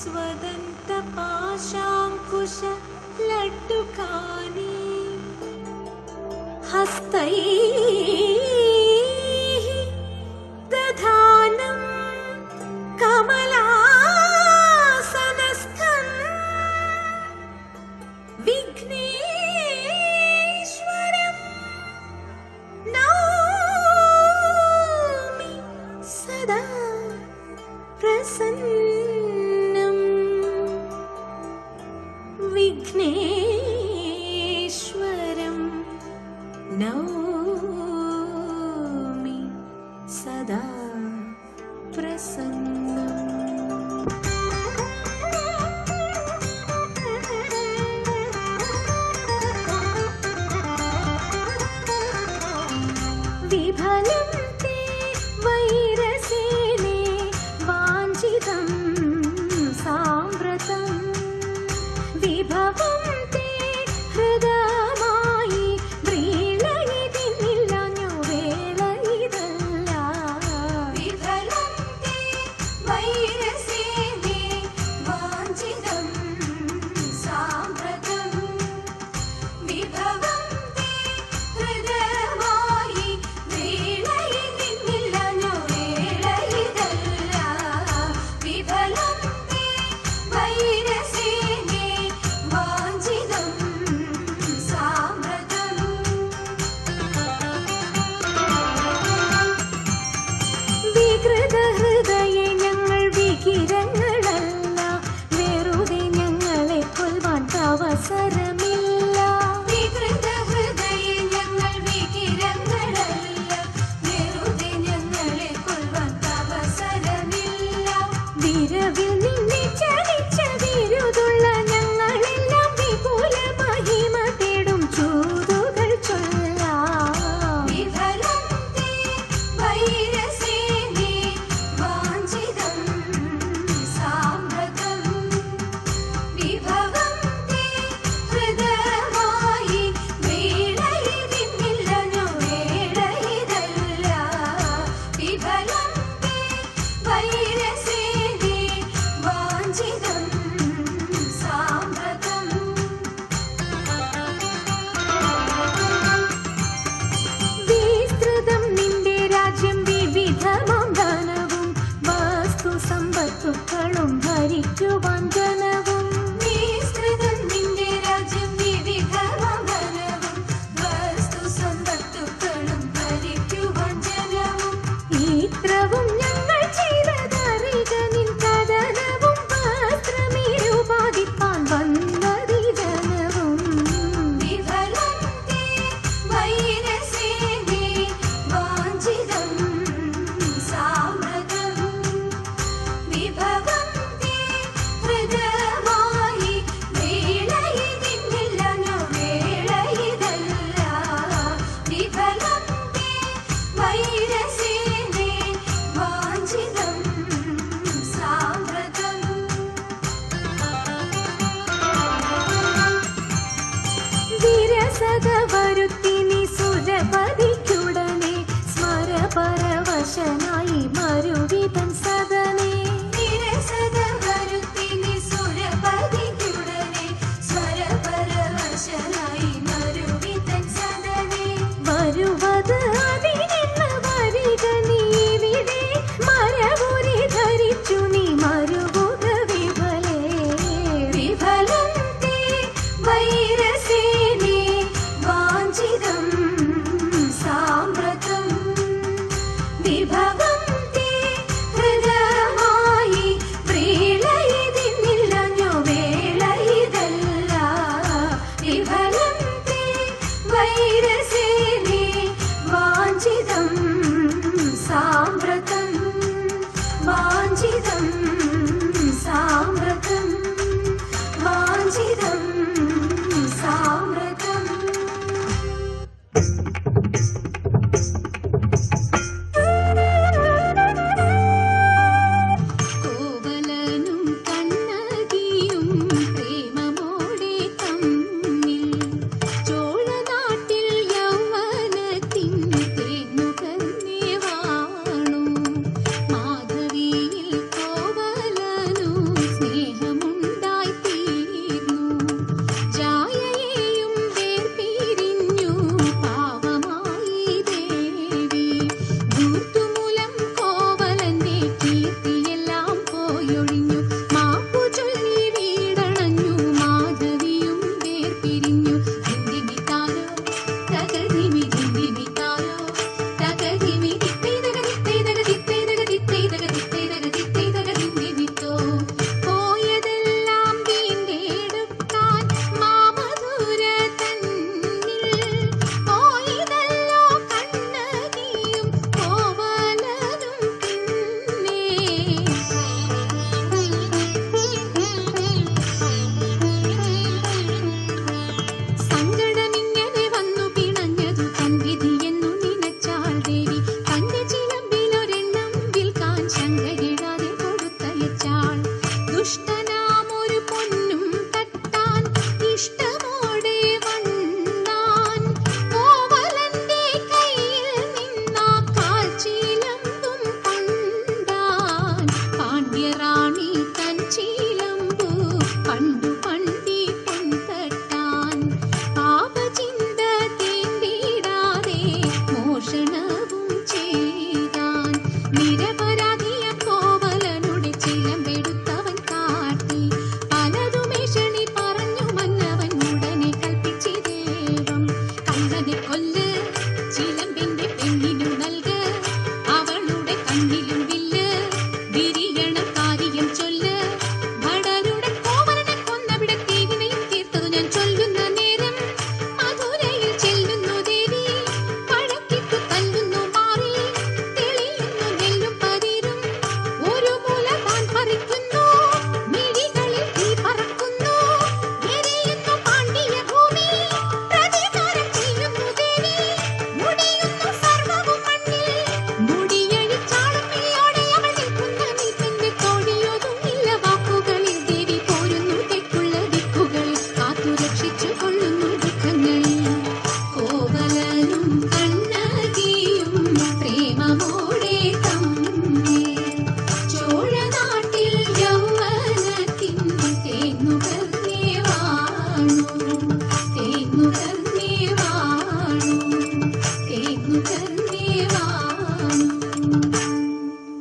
स्वदन्तपाशाङ्कुश लड्डुकानि हस्तैः दधानं कमलासनस्थं विघ्नेश्वरं नौमि सदा प्रसन्नं विघ्नेश्वरं नौमि सदा प्रसन्नम्। विफलं ते वैरसेने वाञ्छितं साम्प्रतं विभवं ते हृदयमायि व्रीळयितिनिल्लनु वेळयिदल्ल। विफलं ते वैरसेने वाञ्छितं साम्प्रतं विभवं ते हृदयमायि व्रीळयितिनिल्लनु वेळयिदल्ल। विफलं ते वैरसेने वाञ्छितं साम्प्रतं വികൃതഹൃദയേ ഞങ്ങൾ വികിരങ്ങളല്ല, വെറുതെ ഞങ്ങളെ കൊല്ലുവാൻ അവസരമില്ല. വികൃതഹൃദയേ ഞങ്ങൾ വികിരങ്ങളല്ല, വെറുതെ ഞങ്ങളെ കൊല്ലുവാൻ അവസരമില്ല. വിരവിൽ നിന്നെ ചലിച്ച വിരുതുള്ള ഞങ്ങളെല്ലാം വിപുല മഹിമ തേടും ചൂതുകൾ ചൊല്ലാം. വിഫലം തേ വൈരസേനെ വാഞ്ചിതം സാമ്പ്രതം വിഭവം തേ ഹൃദയമായി വീണയിതിന്നില്ലനു വേളയിതല്ല. വിഫലം തേ വൈരസേനെ വാഞ്ചിതം സാമ്പ്രതം വിസ്തൃതം നിന്റെ രാജ്യം വിവിധമാം ധനവും വസ്തു സമ്പത്തുക്കളും ഭരിക്കുവാൻ ജനവും. വിസ്തൃതം നിന്റെ രാജ്യം വിവിധമാം ധനവും വസ്തു സമ്പത്തുക്കളും ഭരിക്കുവാൻ ജനവും. ഇത്രവും ഞങ്ങൾ ചെയ്തതറിക നിൻ കഥനവും വസ്ത്രമിരുപാതിപ്പാൻ വന്നതി ജനവും. വിഫലം തേ വൈരസേനെ വാഞ്ചിതം സാമ്പ്രതം വിഭവം തേ ഹൃദയമായി വീണയിതിന്നില്ലനു വേളയിതല്ല. വിഫലം തേ വൈരസേനെ വാഞ്ചിതം സാമ്പ്രതം വിരസത വരുത്തിനി സുരപതിക്കുടനെ സ്മരപരവശനായി മരുവിതൻ സദനെ. വിരസത വരുത്തിനി സുരപതിക്കുടനെ സ്മരപരവശനായി മരുവിതൻ സദനെ. വരുവത് അതിനെന്ന് വരിക നീവിടെ, മരവുരി ധരിച്ചു നീ മരുവുക വിഫലേ. വിഫലം തേ വൈരസേനെ വാഞ്ചിതം സാമ്പ്രതം വിഭവം തേ ഹൃദയമായി വ്രീളയിതിന്നില്ലനു വേളയിതല്ല. വിഫലം തേ വൈരസേനെ വാഞ്ചിതം സാമ്പ്രതം വാഞ്ചിതം സാമ്പ്രതം വാഞ്ചിതം സാമ്പ്രതം. ശങ്കരി